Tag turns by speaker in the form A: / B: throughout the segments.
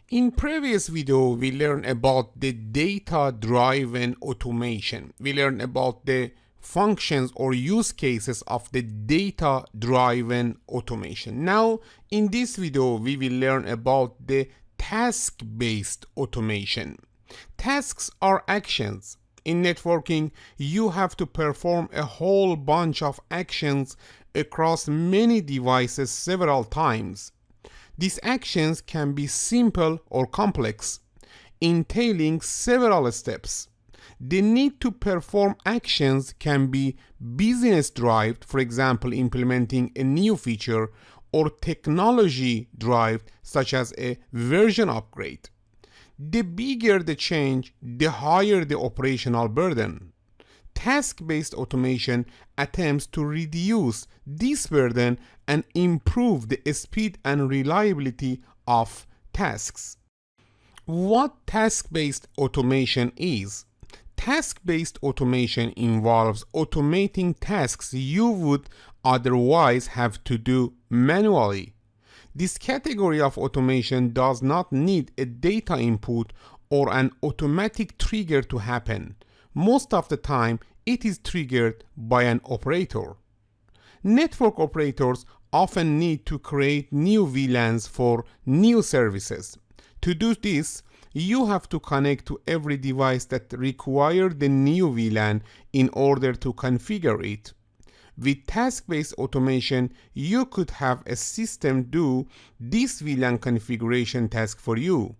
A: In previous video, we learned about the data-driven automation. We learned about the functions or use cases of the data-driven automation. Now, in this video, we will learn about the task-based automation. Tasks are actions. In networking, you have to perform a whole bunch of actions across many devices several times. These actions can be simple or complex, entailing several steps. The need to perform actions can be business-driven, for example, implementing a new feature, or technology-driven, such as a version upgrade. The bigger the change, the higher the operational burden. Task-based automation attempts to reduce this burden and improve the speed and reliability of tasks. What task-based automation is? Task-based automation involves automating tasks you would otherwise have to do manually. This category of automation does not need a data input or an automatic trigger to happen. Most of the time, it is triggered by an operator. Network operators often need to create new VLANs for new services. To do this, you have to connect to every device that requires the new VLAN in order to configure it. With task-based automation, you could have a system do this VLAN configuration task for you.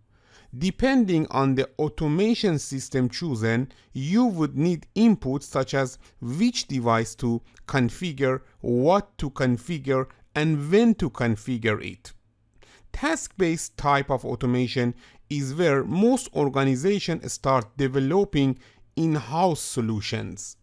A: Depending on the automation system chosen, you would need inputs such as which device to configure, what to configure, and when to configure it. Task-based type of automation is where most organizations start developing in-house solutions.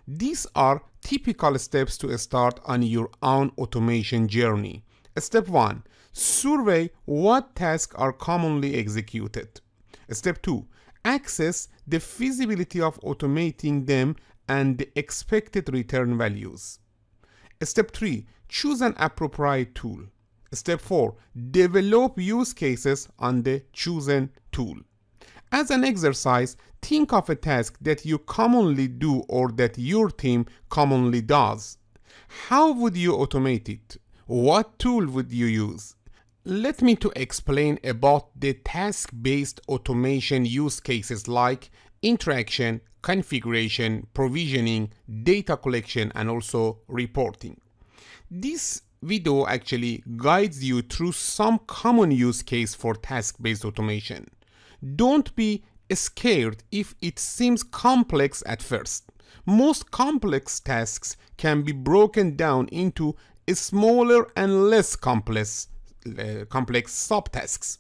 A: These are typical steps to start on your own automation journey. Step 1. Survey what tasks are commonly executed. Step 2. Assess the feasibility of automating them and the expected return values. Step 3. Choose an appropriate tool. Step 4. Develop use cases on the chosen tool. As an exercise, think of a task that you commonly do or that your team commonly does. How would you automate it? What tool would you use? Let me to explain about the task-based automation use cases like interaction, configuration, provisioning, data collection, and also reporting. This video actually guides you through some common use case for task-based automation. Don't be scared if it seems complex at first. Most complex tasks can be broken down into smaller and less complex subtasks.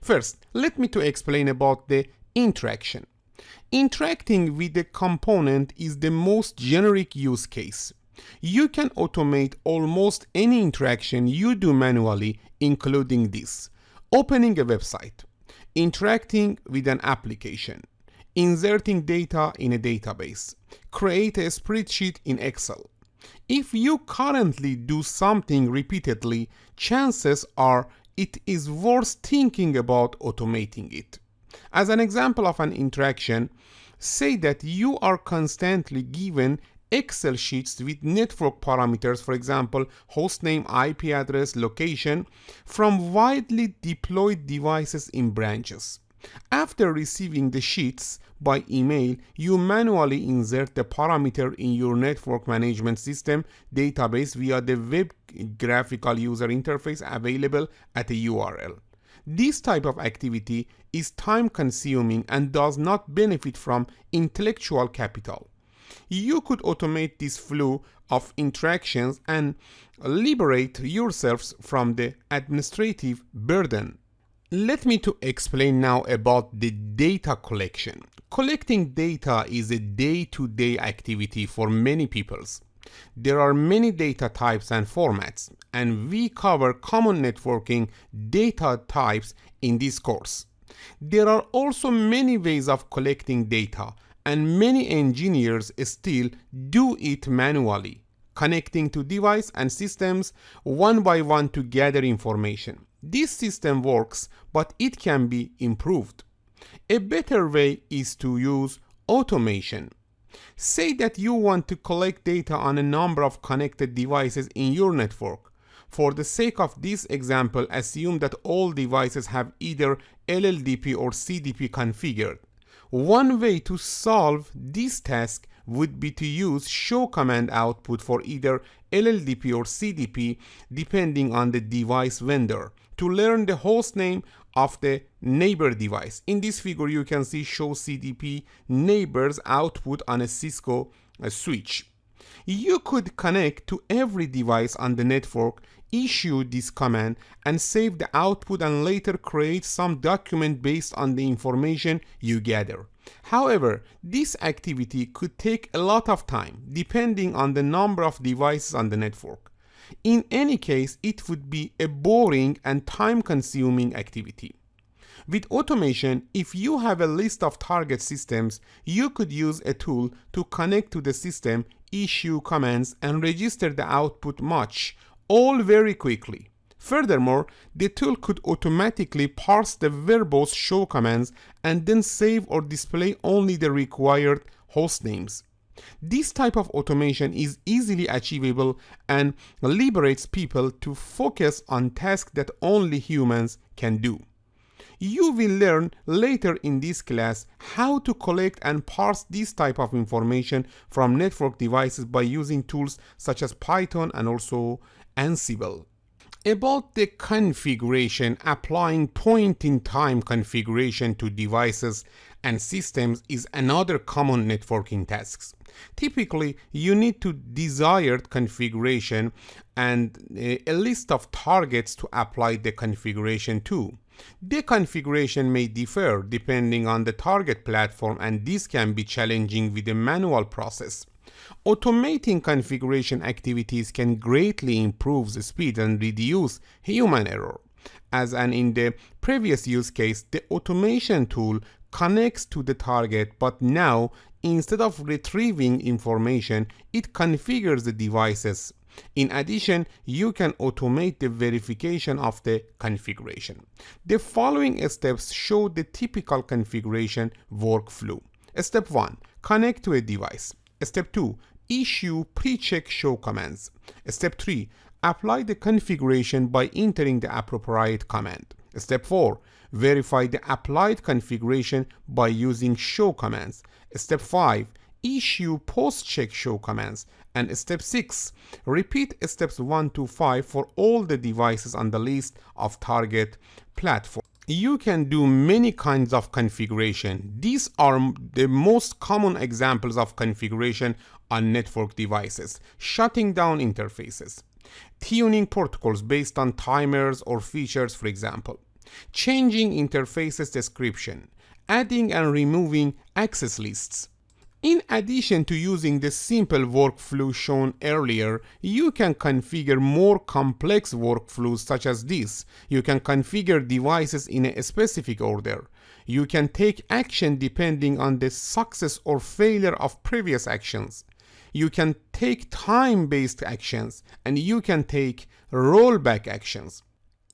A: First, let me to explain about the interaction. Interacting with a component is the most generic use case. You can automate almost any interaction you do manually, including this: opening a website, interacting with an application, inserting data in a database, create a spreadsheet in Excel. If you currently do something repeatedly, chances are it is worth thinking about automating it. As an example of an interaction, say that you are constantly given Excel sheets with network parameters, for example, hostname, IP address, location, from widely deployed devices in branches. After receiving the sheets by email, you manually insert the parameter in your network management system database via the web graphical user interface available at a URL. This type of activity is time-consuming and does not benefit from intellectual capital. You could automate this flow of interactions and liberate yourselves from the administrative burden. Let me to explain now about the data collection. Collecting data is a day-to-day activity for many peoples. There are many data types and formats, and we cover common networking data types in this course. There are also many ways of collecting data, and many engineers still do it manually, connecting to devices and systems one by one to gather information. This system works, but it can be improved. A better way is to use automation. Say that you want to collect data on a number of connected devices in your network. For the sake of this example, assume that all devices have either LLDP or CDP configured. One way to solve this task would be to use show command output for either LLDP or CDP depending on the device vendor to learn the host name of the neighbor device. In this figure you can see show CDP neighbors output on a Cisco switch. You could connect to every device on the network, issue this command and save the output and later create some document based on the information you gather. However, this activity could take a lot of time depending on the number of devices on the network. In any case, it would be a boring and time-consuming activity. With automation, if you have a list of target systems, you could use a tool to connect to the system, issue commands, and register the output much, all very quickly. Furthermore, the tool could automatically parse the verbose show commands and then save or display only the required host names. This type of automation is easily achievable and liberates people to focus on tasks that only humans can do. You will learn later in this class how to collect and parse this type of information from network devices by using tools such as Python and also Ansible. About the configuration, applying point-in-time configuration to devices and systems is another common networking task. Typically, you need to desired configuration and a list of targets to apply the configuration to. The configuration may differ depending on the target platform, and this can be challenging with a manual process. Automating configuration activities can greatly improve the speed and reduce human error. As in the previous use case, the automation tool connects to the target, but now instead of retrieving information, it configures the devices. In addition, you can automate the verification of the configuration. The following steps show the typical configuration workflow. Step 1. Connect to a device. Step 2. Issue pre-check show commands. Step 3. Apply the configuration by entering the appropriate command. Step 4. Verify the applied configuration by using show commands. Step 5. Issue post-check show commands. And step 6. Repeat steps 1 to 5 for all the devices on the list of target platform. You can do many kinds of configuration. These are the most common examples of configuration on network devices. Shutting down interfaces. Tuning protocols based on timers or features, for example. Changing interfaces description. Adding and removing access lists. In addition to using the simple workflow shown earlier, you can configure more complex workflows such as this. You can configure devices in a specific order. You can take action depending on the success or failure of previous actions. You can take time-based actions, and you can take rollback actions.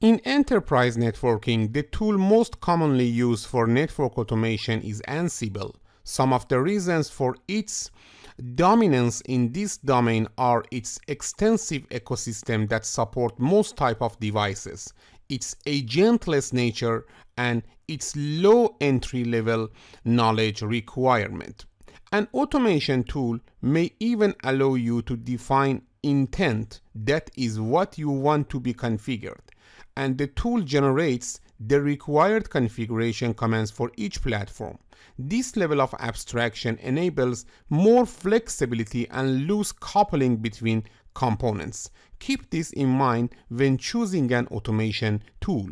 A: In enterprise networking, the tool most commonly used for network automation is Ansible. Some of the reasons for its dominance in this domain are its extensive ecosystem that support most type of devices, its agentless nature, and its low entry-level knowledge requirement. An automation tool may even allow you to define intent, that is what you want to be configured, and the tool generates the required configuration commands for each platform. This level of abstraction enables more flexibility and loose coupling between components. Keep this in mind when choosing an automation tool.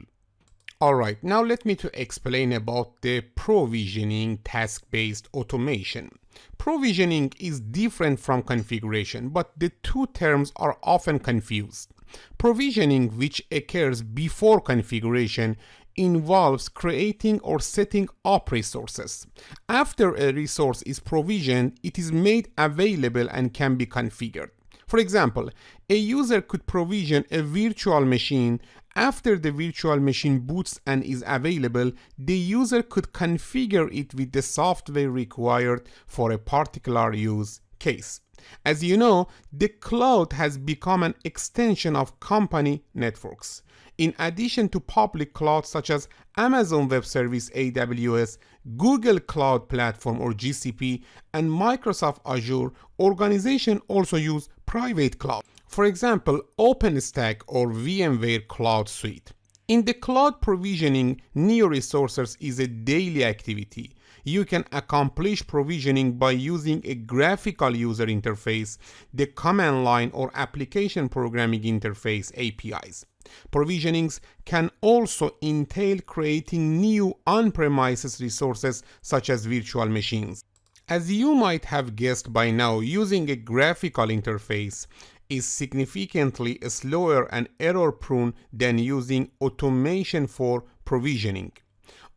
A: Alright, now let me to explain about the provisioning task-based automation. Provisioning is different from configuration, but the two terms are often confused. Provisioning, which occurs before configuration, involves creating or setting up resources. After a resource is provisioned, it is made available and can be configured. For example, a user could provision a virtual machine After the virtual machine boots and is available, the user could configure it with the software required for a particular use case. As you know, the cloud has become an extension of company networks. In addition to public clouds such as Amazon Web Service (AWS), Google Cloud Platform or GCP, and Microsoft Azure, organizations also use private cloud. For example, OpenStack or VMware Cloud Suite. In the cloud provisioning, new resources is a daily activity. You can accomplish provisioning by using a graphical user interface, the command line or application programming interface APIs. Provisionings can also entail creating new on-premises resources such as virtual machines. As you might have guessed by now, using a graphical interface is significantly slower and error-prone than using automation for provisioning.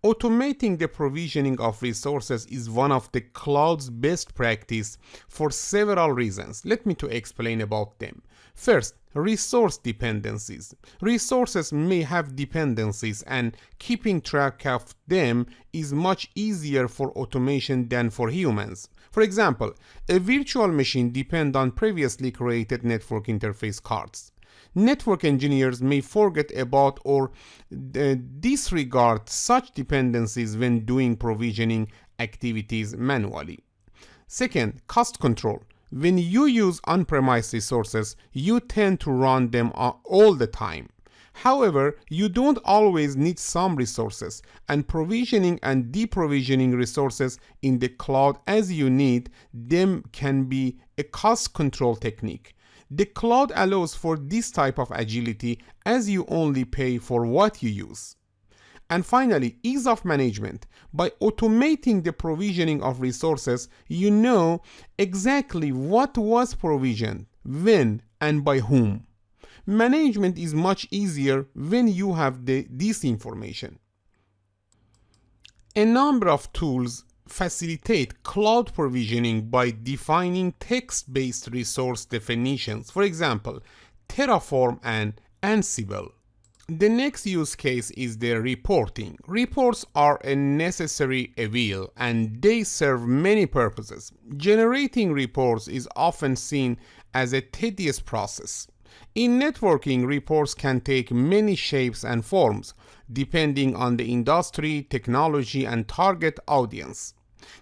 A: Automating the provisioning of resources is one of the cloud's best practice for several reasons. Let me to explain about them. First, resource dependencies. Resources may have dependencies, and keeping track of them is much easier for automation than for humans. For example, a virtual machine depends on previously created network interface cards. Network engineers may forget about or disregard such dependencies when doing provisioning activities manually. Second, cost control. When you use on-premise resources, you tend to run them all the time. However, you don't always need some resources, and provisioning and deprovisioning resources in the cloud as you need them can be a cost control technique. The cloud allows for this type of agility as you only pay for what you use. And finally, ease of management. By automating the provisioning of resources, you know exactly what was provisioned, when, and by whom. Management is much easier when you have this information. A number of tools facilitate cloud provisioning by defining text-based resource definitions, for example, Terraform and Ansible. The next use case is the reporting. Reports are a necessary evil and they serve many purposes. Generating reports is often seen as a tedious process. In networking, reports can take many shapes and forms, depending on the industry, technology, and target audience.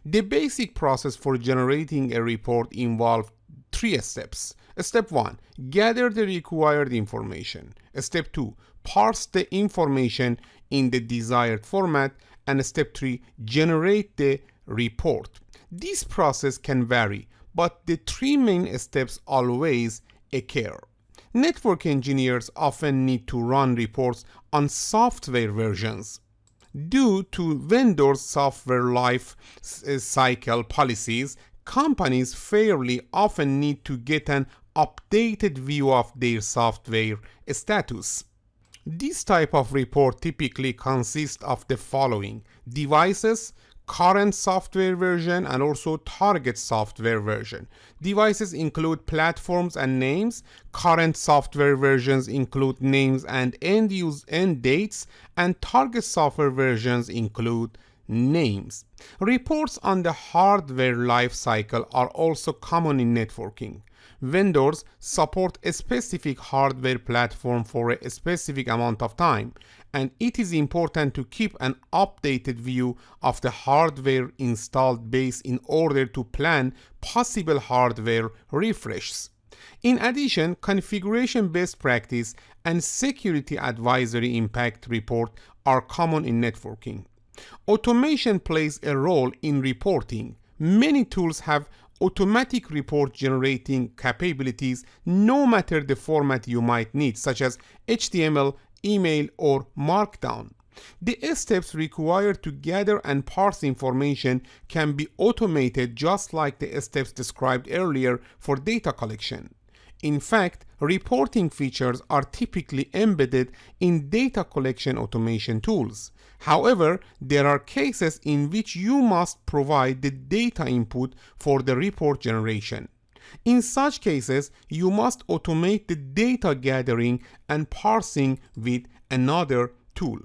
A: The basic process for generating a report involves 3 steps. Step 1. Gather the required information. Step 2. Parse the information in the desired format. And Step 3. Generate the report. This process can vary, but the 3 main steps always occur. Network engineers often need to run reports on software versions. Due to vendors' software life cycle policies, companies fairly often need to get an updated view of their software status. This type of report typically consists of the following: devices, current software version, and also target software version. Devices include platforms and names. Current software versions include names and end dates, and target software versions include names. Reports on the hardware life cycle are also common in networking. Vendors support a specific hardware platform for a specific amount of time, and it is important to keep an updated view of the hardware installed base in order to plan possible hardware refreshes. In addition, configuration best practice and security advisory impact report are common in networking. Automation plays a role in reporting. Many tools have automatic report generating capabilities no matter the format you might need, such as HTML, email, or Markdown. The steps required to gather and parse information can be automated just like the steps described earlier for data collection. In fact, reporting features are typically embedded in data collection automation tools. However, there are cases in which you must provide the data input for the report generation. In such cases, you must automate the data gathering and parsing with another tool.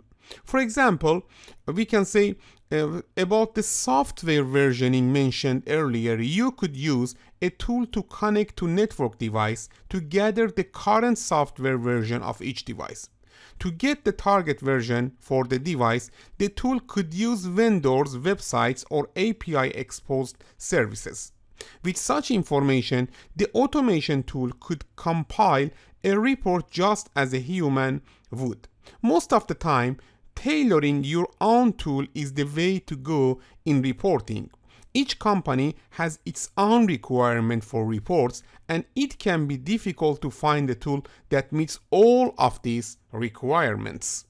A: For example, we can say about the software versioning mentioned earlier, you could use a tool to connect to network device to gather the current software version of each device. To get the target version for the device, the tool could use vendors, websites, or API exposed services. With such information, the automation tool could compile a report just as a human would. Most of the time, tailoring your own tool is the way to go in reporting. Each company has its own requirement for reports, and it can be difficult to find a tool that meets all of these requirements.